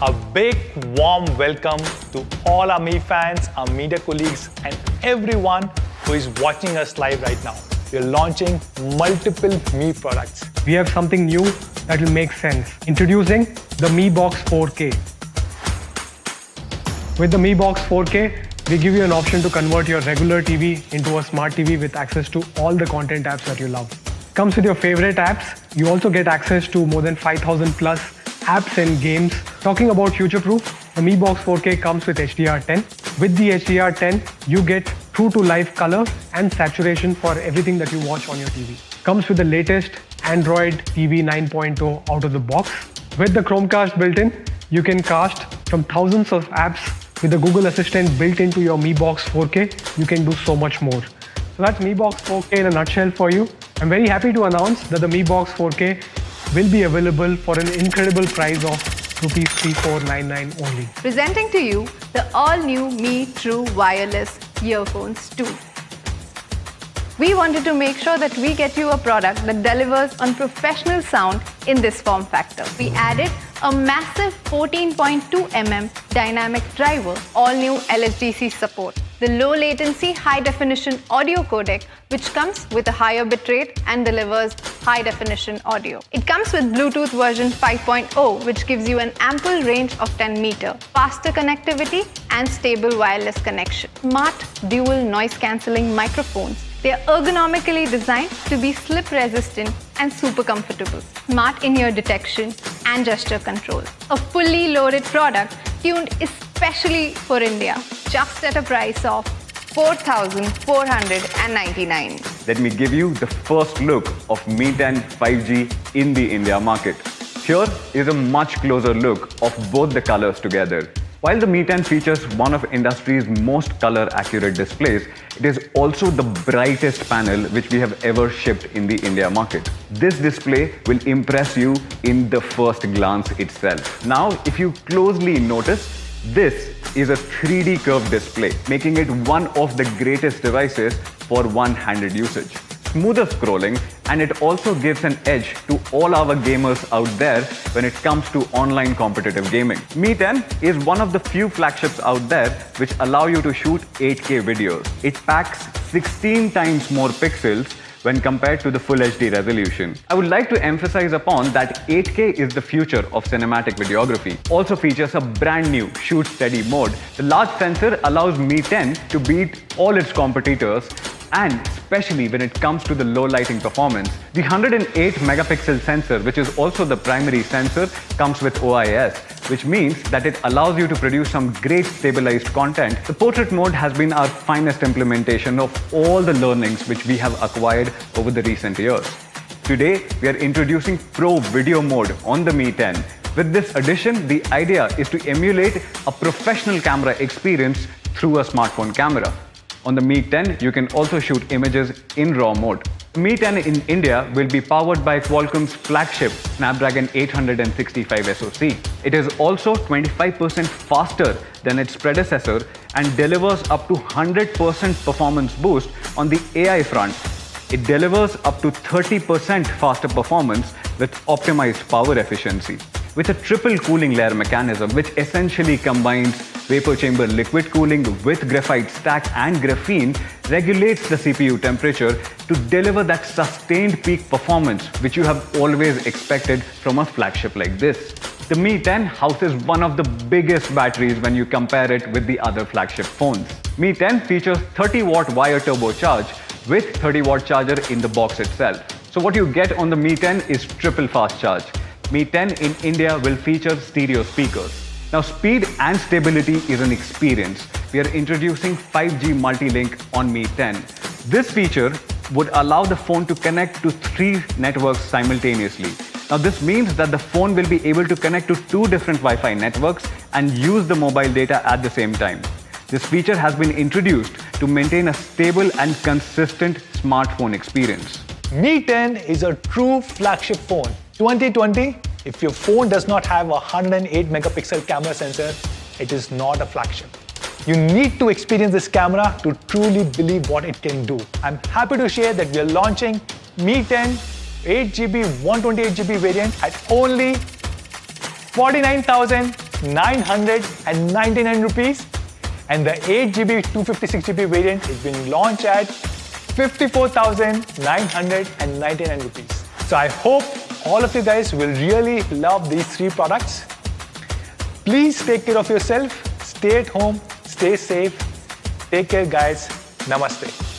A big warm welcome to all our Mi fans, our media colleagues, and everyone who is watching us live right now. We are launching multiple Mi products. We have something new that will make sense. Introducing the Mi Box 4K. With the Mi Box 4K, we give you an option to convert your regular TV into a smart TV with access to all the content apps that you love. Comes with your favorite apps. You also get access to more than 5,000 plus apps and games. Talking about future-proof, the Mi Box 4K comes with HDR10. With the HDR10, you get true to life color and saturation for everything that you watch on your TV. Comes with the latest Android TV 9.0 out of the box. With the Chromecast built-in, you can cast from thousands of apps. With the Google Assistant built into your Mi Box 4K, you can do so much more. So that's Mi Box 4K in a nutshell for you. I'm very happy to announce that the Mi Box 4K will be available for an incredible price of Rs 3499 only. Presenting to you the all-new Mi True Wireless Earphones 2. We wanted to make sure that we get you a product that delivers on professional sound in this form factor. We added a massive 14.2mm dynamic driver, all new LSDC support, the low latency high definition audio codec which comes with a higher bitrate and delivers high definition audio. It comes with Bluetooth version 5.0 which gives you an ample range of 10 meters, faster connectivity and stable wireless connection. Smart dual noise cancelling microphones. They are ergonomically designed to be slip resistant and super comfortable. Smart in-ear detection and gesture control. A fully loaded product tuned especially for India, just at a price of 4,499. Let me give you the first look of Mi 10 5G in the India market. Here is a much closer look of both the colors together. While the Mi 10 features one of industry's most color-accurate displays, it is also the brightest panel which we have ever shipped in the India market. This display will impress you in the first glance itself. Now, if you closely notice, this is a 3D curved display, making it one of the greatest devices for one-handed usage. Smoother scrolling, and it also gives an edge to all our gamers out there when it comes to online competitive gaming. Mi 10 is one of the few flagships out there which allow you to shoot 8K videos. It packs 16 times more pixels when compared to the Full HD resolution. I would like to emphasize upon that 8K is the future of cinematic videography. Also features a brand new shoot steady mode. The large sensor allows Mi 10 to beat all its competitors, and especially when it comes to the low lighting performance. The 108 megapixel sensor, which is also the primary sensor, comes with OIS, which means that it allows you to produce some great stabilized content. The portrait mode has been our finest implementation of all the learnings which we have acquired over the recent years. Today, we are introducing Pro Video mode on the Mi 10. With this addition, the idea is to emulate a professional camera experience through a smartphone camera. On the Mi 10, you can also shoot images in RAW mode. The Mi 10 in India will be powered by Qualcomm's flagship Snapdragon 865 SoC. It is also 25% faster than its predecessor and delivers up to 100% performance boost on the AI front. It delivers up to 30% faster performance with optimized power efficiency. With a triple cooling layer mechanism, which essentially combines vapor chamber liquid cooling with graphite stack and graphene, regulates the CPU temperature to deliver that sustained peak performance which you have always expected from a flagship like this. The Mi 10 houses one of the biggest batteries when you compare it with the other flagship phones. Mi 10 features 30-watt wire turbocharge with 30-watt charger in the box itself. So what you get on the Mi 10 is triple fast charge. Mi 10 in India will feature stereo speakers. Now, speed and stability is an experience. We are introducing 5G multi-link on Mi 10. This feature would allow the phone to connect to 3 networks simultaneously. Now, this means that the phone will be able to connect to 2 different Wi-Fi networks and use the mobile data at the same time. This feature has been introduced to maintain a stable and consistent smartphone experience. Mi 10 is a true flagship phone. 2020, if your phone does not have a 108 megapixel camera sensor, it is not a flagship. You need to experience this camera to truly believe what it can do. I'm happy to share that we are launching Mi 10 8GB 128GB variant at only 49,999. 999 rupees. And the 8GB 256GB variant is being launched at 54,999 rupees. So I hope all of you guys will really love these three products. Please take care of yourself. Stay at home. Stay safe. Take care, guys. Namaste.